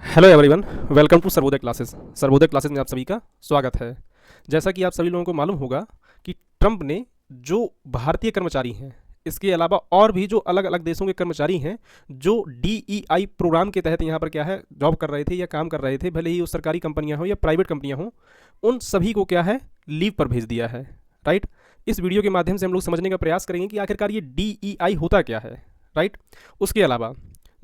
Hello everyone, welcome to Sarvodaya classes. Sarvodaya classes में आप सभी का स्वागत है। जैसा कि आप सभी लोगों को मालूम होगा कि ट्रंप ने जो भारतीय कर्मचारी हैं, इसके अलावा और भी जो अलग अलग देशों के कर्मचारी हैं जो DEI प्रोग्राम के तहत यहाँ पर क्या है जॉब कर रहे थे या काम कर रहे थे, भले ही वो सरकारी कंपनियां हो या प्राइवेट कंपनियां हो, उन सभी को क्या है लीव पर भेज दिया है। राइट। इस वीडियो के माध्यम से हम लोग समझने का प्रयास करेंगे कि आखिरकार ये DEI होता क्या है। राइट। उसके अलावा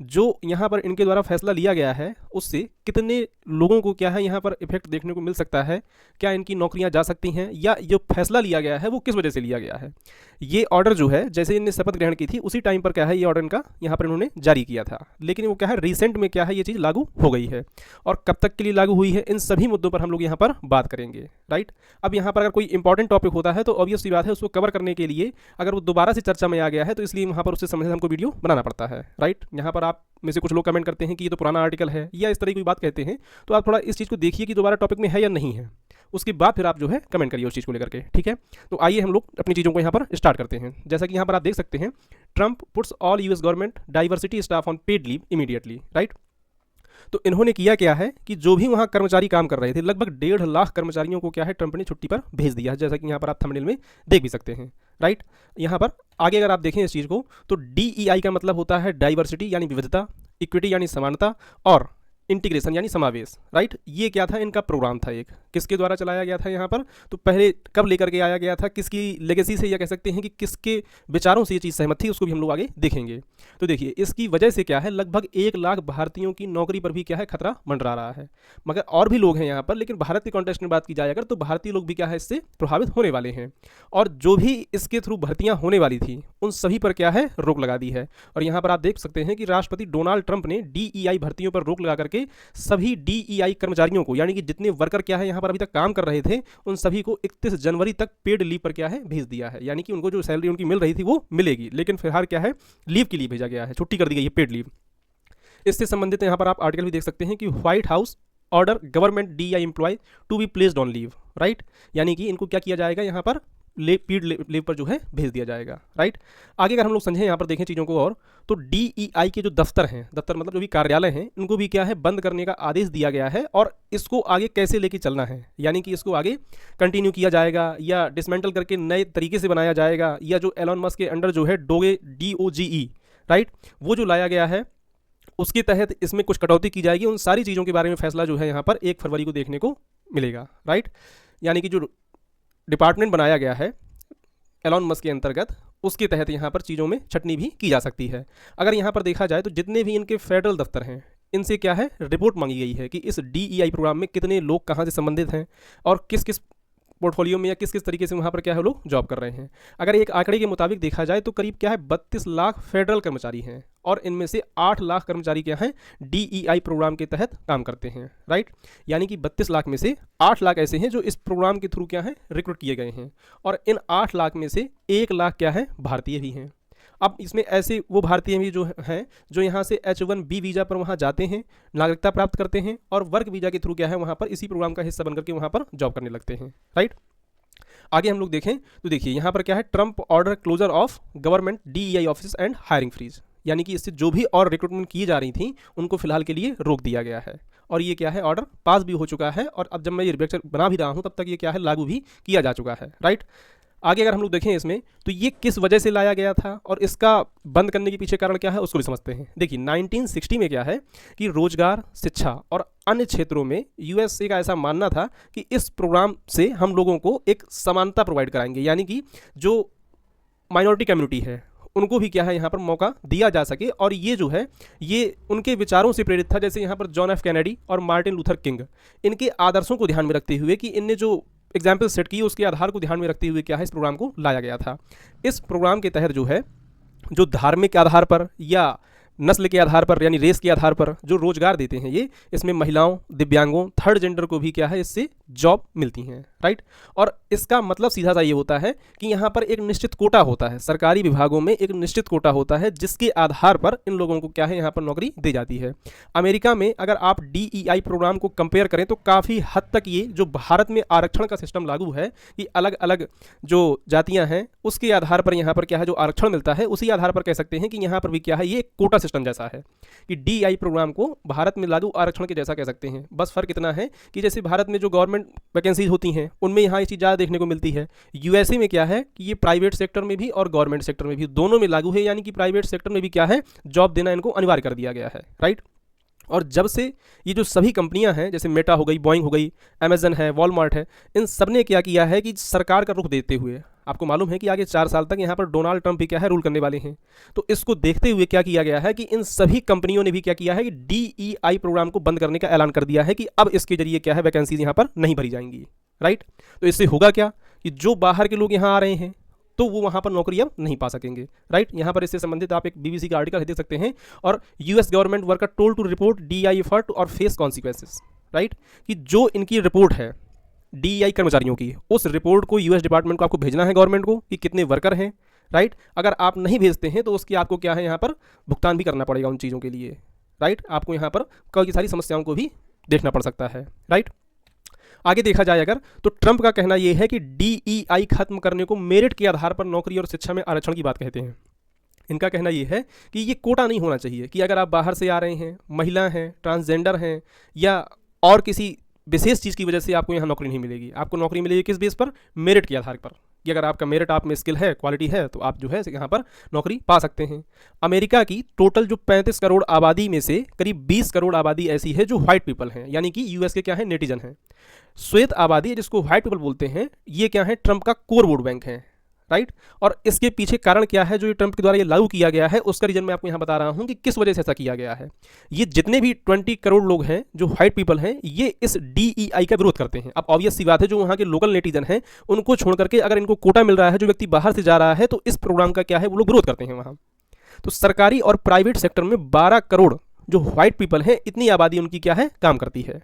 जो यहाँ पर इनके द्वारा फैसला लिया गया है उससे कितने लोगों को क्या है यहाँ पर इफेक्ट देखने को मिल सकता है, क्या इनकी नौकरियां जा सकती हैं, या जो फैसला लिया गया है वो किस वजह से लिया गया है। ये ऑर्डर जो है जैसे इनने शपथ ग्रहण की थी उसी टाइम पर क्या है ये ऑर्डर इनका यहाँ पर इन्होंने जारी किया था, लेकिन वो क्या है रिसेंट में क्या है ये चीज़ लागू हो गई है। और कब तक के लिए लागू हुई है, इन सभी मुद्दों पर हम लोग यहाँ पर बात करेंगे। राइट। अब यहाँ पर अगर कोई इंपॉर्टेंट टॉपिक होता है तो ऑब्वियस सी बात है उसको कवर करने के लिए अगर वो दोबारा से चर्चा में आ गया है तो इसलिए वहाँ पर उससे संबंधित हमको वीडियो बनाना पड़ता है। राइट। यहाँ पर आप में से कुछ लोग कमेंट करते हैं कि ये तो पुराना आर्टिकल है या इस तरह की बात कहते हैं, तो आप थोड़ा इस चीज़ को देखिए कि दोबारा टॉपिक में है या नहीं है, उसके बाद फिर आप जो है कमेंट करिए उस चीज़ को लेकर के। ठीक है। तो आइए हम लोग अपनी चीज़ों को यहाँ पर स्टार्ट करते हैं। जैसा कि यहाँ पर आप देख सकते हैं, Trump puts all US government diversity staff on paid leave immediately. Right. तो इन्होंने किया क्या है कि जो भी वहाँ कर्मचारी काम कर रहे थे, लगभग 1.5 लाख कर्मचारियों को क्या है ट्रंप ने छुट्टी पर भेज दिया है, जैसा कि यहाँ पर आप थंबनेल में देख भी सकते हैं। राइट। यहाँ पर आगे अगर आप देखें इस चीज़ को तो DEI का मतलब होता है डाइवर्सिटी यानी विविधता, इक्विटी यानी समानता, और इंटीग्रेशन यानी समावेश। राइट। ये क्या था, इनका प्रोग्राम था, एक किसके द्वारा चलाया गया था यहाँ पर, तो पहले कब लेकर के आया गया था, किसकी लेगेसी से या कह सकते हैं कि किसके विचारों से ये चीज़ सहमत थी, उसको भी हम लोग आगे देखेंगे। तो देखिए इसकी वजह से क्या है लगभग 1 लाख भारतीयों की नौकरी पर भी क्या है खतरा मंडरा रहा है। मगर और भी लोग हैं यहाँ पर, लेकिन भारत के कॉन्टेक्स्ट में बात की जाए अगर तो भारतीय लोग भी क्या है इससे प्रभावित होने वाले हैं। और जो भी इसके थ्रू भर्तियाँ होने वाली थी उन सभी पर क्या है रोक लगा दी है। और यहाँ पर आप देख सकते हैं कि राष्ट्रपति डोनाल्ड ट्रंप ने DEI भर्तियों पर रोक लगा करके सभी DEI कर्मचारियों को, यानी कि जितने वर्कर क्या है यहाँ पर अभी तक काम कर रहे थे, उन सभी को 31 जनवरी तक पेड लीव पर क्या है भेज दिया है। यानी कि उनको जो सैलरी उनकी मिल रही थी वो मिलेगी, लेकिन फिलहाल क्या है लीव के लिए भेजा गया है, छुट्टी कर दी गई है, पेड लीव। इससे संबंधित यहाँ पर आप आर्टिकल भी देख सकते हैं कि White House order government DEI employ to be placed on leave. Right. यानी कि इनको क्या किया जाएगा यहाँ पर पेड लीव पर जो है भेज दिया जाएगा। राइट। आगे अगर हम लोग समझें यहाँ पर देखें चीज़ों को, और तो DEI के जो दफ्तर हैं, दफ्तर मतलब जो भी कार्यालय हैं, इनको भी क्या है बंद करने का आदेश दिया गया है। और इसको आगे कैसे लेके चलना है, यानी कि इसको आगे कंटिन्यू किया जाएगा या डिसमेंटल करके नए तरीके से बनाया जाएगा, या जो एलॉन मस्क के अंडर जो है DOGE, राइट, वो जो लाया गया है उसके तहत इसमें कुछ कटौती की जाएगी। उन सारी चीज़ों के बारे में फैसला जो है यहाँ पर 1 फरवरी को देखने को मिलेगा। राइट। यानी कि जो डिपार्टमेंट बनाया गया है एलॉन मस्क के अंतर्गत, उसके तहत यहाँ पर चीज़ों में छटनी भी की जा सकती है। अगर यहाँ पर देखा जाए तो जितने भी इनके फेडरल दफ्तर हैं इनसे क्या है रिपोर्ट मांगी गई है कि इस DEI प्रोग्राम में कितने लोग कहाँ से संबंधित हैं और किस किस पोर्टफोलियो में या किस किस तरीके से वहाँ पर क्या है लोग जॉब कर रहे हैं। अगर एक आंकड़े के मुताबिक देखा जाए तो करीब क्या है 32 लाख फेडरल कर्मचारी हैं, और इनमें से 8 लाख कर्मचारी क्या हैं DEI प्रोग्राम के तहत काम करते हैं। राइट। यानी कि 32 लाख में से 8 लाख ऐसे हैं जो इस प्रोग्राम के थ्रू क्या है रिक्रूट किए गए हैं, और इन 8 लाख में से 1 लाख क्या है भारतीय भी हैं। अब इसमें ऐसे वो भारतीय भी जो हैं जो यहाँ से H1B वीज़ा पर वहाँ जाते हैं, नागरिकता प्राप्त करते हैं, और वर्क वीज़ा के थ्रू क्या है वहाँ पर इसी प्रोग्राम का हिस्सा बनकर के वहाँ पर जॉब करने लगते हैं। राइट। आगे हम लोग देखें तो देखिए यहाँ पर क्या है Trump order closure of government DEI office and hiring freeze, यानी कि इससे जो भी और रिक्रूटमेंट की जा रही थी उनको फिलहाल के लिए रोक दिया गया है। और ये क्या है ऑर्डर पास भी हो चुका है, और अब जब मैं ये लेक्चर बना भी रहा हूँ तब तक ये क्या है लागू भी किया जा चुका है। राइट। आगे अगर हम लोग देखें इसमें तो ये किस वजह से लाया गया था और इसका बंद करने के पीछे कारण क्या है उसको भी समझते हैं। देखिए 1960 में क्या है कि रोजगार, शिक्षा और अन्य क्षेत्रों में USA का ऐसा मानना था कि इस प्रोग्राम से हम लोगों को एक समानता प्रोवाइड कराएंगे, यानी कि जो माइनॉरिटी कम्युनिटी है उनको भी क्या है यहाँ पर मौका दिया जा सके। और ये जो है ये उनके विचारों से प्रेरित था, जैसे यहाँ पर जॉन F कैनेडी और मार्टिन लूथर किंग, इनके आदर्शों को ध्यान में रखते हुए कि इनने जो एग्जाम्पल सेट की उसके आधार को ध्यान में रखते हुए क्या है इस प्रोग्राम को लाया गया था। इस प्रोग्राम के तहत जो है जो धार्मिक आधार पर या नस्ल के आधार पर यानी रेस के आधार पर जो रोजगार देते हैं ये, इसमें महिलाओं, दिव्यांगों, थर्ड जेंडर को भी क्या है इससे जॉब मिलती हैं। राइट। और इसका मतलब सीधा सा ये होता है कि यहाँ पर एक निश्चित कोटा होता है, सरकारी विभागों में एक निश्चित कोटा होता है जिसके आधार पर इन लोगों को क्या है यहाँ पर नौकरी दी जाती है। अमेरिका में अगर आप DEI प्रोग्राम को कंपेयर करें तो काफ़ी हद तक ये जो भारत में आरक्षण का सिस्टम लागू है कि अलग अलग जो जातियाँ हैं उसके आधार पर यहाँ पर क्या है जो आरक्षण मिलता है, उसी आधार पर कह सकते हैं कि यहाँ पर भी क्या है, ये कोटा सिस्टम जैसा है कि DEI प्रोग्राम को भारत में लागू आरक्षण के जैसा कह सकते हैं। बस फर्क इतना है कि जैसे भारत में जो गवर्नमेंट वैकेंसीज होती हैं उनमें यहाँ ये चीज़ ज़्यादा देखने को मिलती है। USA में क्या है कि ये प्राइवेट सेक्टर में भी और गवर्नमेंट सेक्टर में भी दोनों में लागू है, यानी कि प्राइवेट सेक्टर में भी क्या है जॉब देना इनको अनिवार्य कर दिया गया है, राइट। और जब से ये जो सभी कंपनियां हैं जैसे मेटा हो गई, बोइंग हो गई, अमेजन है, वॉलमार्ट है, इन सब ने क्या किया है कि सरकार का रुख देते हुए, आपको मालूम है कि आगे 4 साल तक यहाँ पर डोनाल्ड ट्रंप भी क्या है रूल करने वाले हैं, तो इसको देखते हुए क्या किया गया है कि इन सभी कंपनियों ने भी क्या किया है कि DEI प्रोग्राम को बंद करने का ऐलान कर दिया है कि अब इसके जरिए क्या है वैकेंसीज यहाँ पर नहीं भरी जाएंगी, राइट। तो इससे होगा क्या कि जो बाहर के लोग यहाँ आ रहे हैं तो वो वहाँ पर नौकरी अब नहीं पा सकेंगे, राइट। यहाँ पर इससे संबंधित आप एक BBC का आर्टिकल देख सकते हैं। और US government worker told to report DEI effort और फेस कॉन्सिक्वेंसेस, राइट, कि जो इनकी रिपोर्ट है DEI कर्मचारियों की, उस रिपोर्ट को US डिपार्टमेंट को आपको भेजना है गवर्नमेंट को कि कितने वर्कर हैं, राइट। अगर आप नहीं भेजते हैं तो उसकी आपको क्या है यहाँ पर भुगतान भी करना पड़ेगा उन चीज़ों के लिए, राइट। आपको यहाँ पर कई सारी समस्याओं को भी देखना पड़ सकता है, राइट। आगे देखा जाए अगर तो ट्रंप का कहना यह है कि DEI खत्म करने को मेरिट के आधार पर नौकरी और शिक्षा में आरक्षण की बात कहते हैं। इनका कहना यह है कि ये कोटा नहीं होना चाहिए कि अगर आप बाहर से आ रहे हैं, महिला हैं, ट्रांसजेंडर हैं या और किसी विशेष चीज़ की वजह से आपको यहाँ नौकरी नहीं मिलेगी। आपको नौकरी मिलेगी किस बेस पर? मेरिट के आधार पर, कि अगर आपका मेरिट, आप में स्किल है, क्वालिटी है, तो आप जो है यहाँ पर नौकरी पा सकते हैं। अमेरिका की टोटल जो 35 करोड़ आबादी में से करीब 20 करोड़ आबादी ऐसी है जो व्हाइट पीपल हैं, यानी कि US के क्या है नेटिजन हैं। श्वेत आबादी जिसको व्हाइट पीपल बोलते हैं, ये क्या है ट्रंप का कोर वोट बैंक है, राइट। और इसके पीछे कारण क्या है जो ये ट्रंप के द्वारा ये लागू किया गया है, उसका रीजन मैं आपको यहाँ बता रहा हूँ कि किस वजह से ऐसा किया गया है। ये जितने भी 20 करोड़ लोग हैं जो व्हाइट पीपल हैं, ये इस DEI का विरोध करते हैं। अब ऑब्वियस सी बात है, जो वहाँ के लोकल नेटिजन हैं उनको छोड़ करके अगर इनको कोटा मिल रहा है, जो व्यक्ति बाहर से जा रहा है, तो इस प्रोग्राम का क्या है वो लोग विरोध करते हैं वहाँ। तो सरकारी और प्राइवेट सेक्टर में 12 करोड़ जो व्हाइट पीपल हैं, इतनी आबादी उनकी क्या है काम करती है,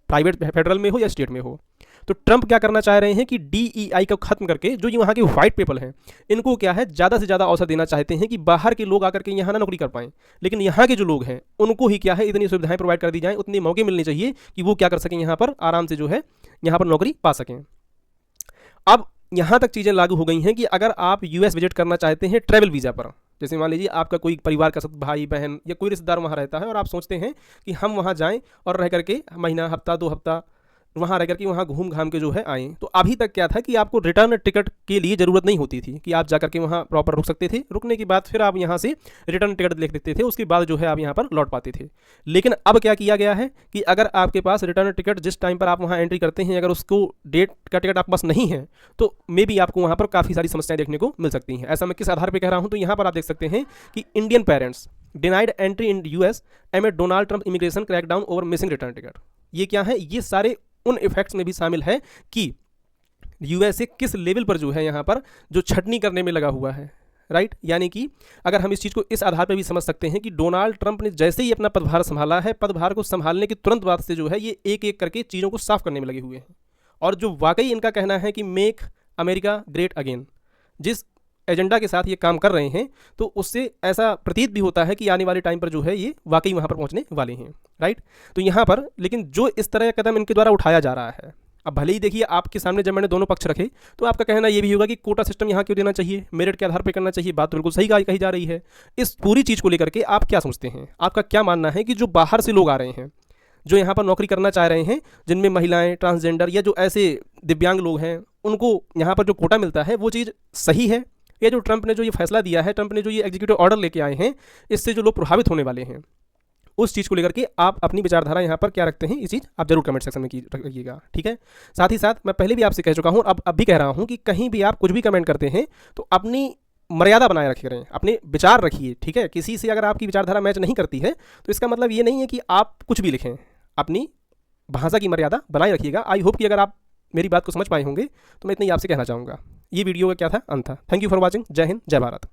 प्राइवेट फेडरल में हो या स्टेट में हो। तो ट्रंप क्या करना चाह रहे हैं कि DEI को खत्म करके जो यहाँ के व्हाइट पीपल हैं इनको क्या है ज़्यादा से ज़्यादा अवसर देना चाहते हैं कि बाहर के लोग आकर के यहाँ ना नौकरी कर पाएं, लेकिन यहाँ के जो लोग हैं उनको ही क्या है इतनी सुविधाएं प्रोवाइड कर दी जाएं, उतने मौके मिलने चाहिए कि वो क्या कर सकें, यहाँ पर आराम से जो है यहाँ पर नौकरी पा सकें। अब यहाँ तक चीज़ें लागू हो गई हैं कि अगर आप US विजिट करना चाहते हैं ट्रैवल वीज़ा पर, जैसे मान लीजिए आपका कोई परिवार का भाई बहन या कोई रिश्तेदार वहाँ रहता है और आप सोचते हैं कि हम वहाँ जाएं और रह करके महीना, हफ्ता, 2 हफ्ता वहाँ रह करके वहाँ घूम घाम के जो है आएँ, तो अभी तक क्या था कि आपको रिटर्न टिकट के लिए ज़रूरत नहीं होती थी कि आप जा करके वहाँ प्रॉपर रुक सकते थे, रुकने के बाद फिर आप यहाँ से रिटर्न टिकट लिख देते थे, उसके बाद जो है आप यहाँ पर लौट पाते थे। लेकिन अब क्या किया गया है कि अगर आपके पास रिटर्न टिकट जिस टाइम पर आप वहाँ एंट्री करते हैं, अगर उसको डेट का टिकट आपके पास नहीं है, तो मे बी आपको वहाँ पर काफ़ी सारी समस्याएं देखने को मिल सकती हैं। ऐसा मैं किस आधार पर कह रहा हूँ, तो यहाँ पर आप देख सकते हैं कि Indian parents denied entry in US एमिड Donald Trump immigration crackdown over missing return ticket. ये क्या है, ये सारे उन इफेक्ट्स में भी शामिल है कि USA किस लेवल पर जो है यहाँ पर जो छटनी करने में लगा हुआ है, राइट। यानी कि अगर हम इस चीज़ को इस आधार पर भी समझ सकते हैं कि डोनाल्ड ट्रंप ने जैसे ही अपना पदभार संभाला है, पदभार को संभालने के तुरंत बाद से जो है ये एक एक करके चीज़ों को साफ करने में लगे हुए हैं। और जो वाकई इनका कहना है कि मेक अमेरिका ग्रेट अगेन, जिस एजेंडा के साथ ये काम कर रहे हैं, तो उससे ऐसा प्रतीत भी होता है कि आने वाले टाइम पर जो है ये वाकई वहाँ पर पहुँचने वाले हैं, राइट। तो यहाँ पर लेकिन जो इस तरह का कदम इनके द्वारा उठाया जा रहा है, अब भले ही देखिए आपके सामने जब मैंने दोनों पक्ष रखे तो आपका कहना ये भी होगा कि कोटा सिस्टम यहाँ क्यों देना चाहिए, मेरिट के आधार पर करना चाहिए, बात तो बिल्कुल सही कही जा रही है। इस पूरी चीज़ को लेकर के आप क्या सोचते हैं, आपका क्या मानना है कि जो बाहर से लोग आ रहे हैं, जो यहाँ पर नौकरी करना चाह रहे हैं, जिनमें महिलाएं, ट्रांसजेंडर या जो ऐसे दिव्यांग लोग हैं, उनको यहाँ पर जो कोटा मिलता है वो चीज़ सही है? ये जो ट्रंप ने जो ये फैसला दिया है, ट्रंप ने जो ये एग्जीक्यूटिव ऑर्डर लेके आए हैं, इससे जो लोग प्रभावित होने वाले हैं, उस चीज़ को लेकर के आप अपनी विचारधारा यहाँ पर क्या रखते हैं, ये चीज़ आप जरूर कमेंट सेक्शन में रखिएगा, ठीक है। साथ ही साथ मैं पहले भी आपसे कह चुका हूँ, अब भी कह रहा हूँ कि कहीं भी आप कुछ भी कमेंट करते हैं तो अपनी मर्यादा बनाए रखे करें, अपने विचार रखिए, ठीक है। किसी से अगर आपकी विचारधारा मैच नहीं करती है तो इसका मतलब ये नहीं है कि आप कुछ भी लिखें, अपनी भाषा की मर्यादा बनाए रखिएगा। आई होप कि अगर आप मेरी बात को समझ पाए होंगे तो मैं इतना ही आपसे कहना चाहूँगा। ये वीडियो का क्या था, अंत था। Thank you for watching. जय हिंद, जय भारत।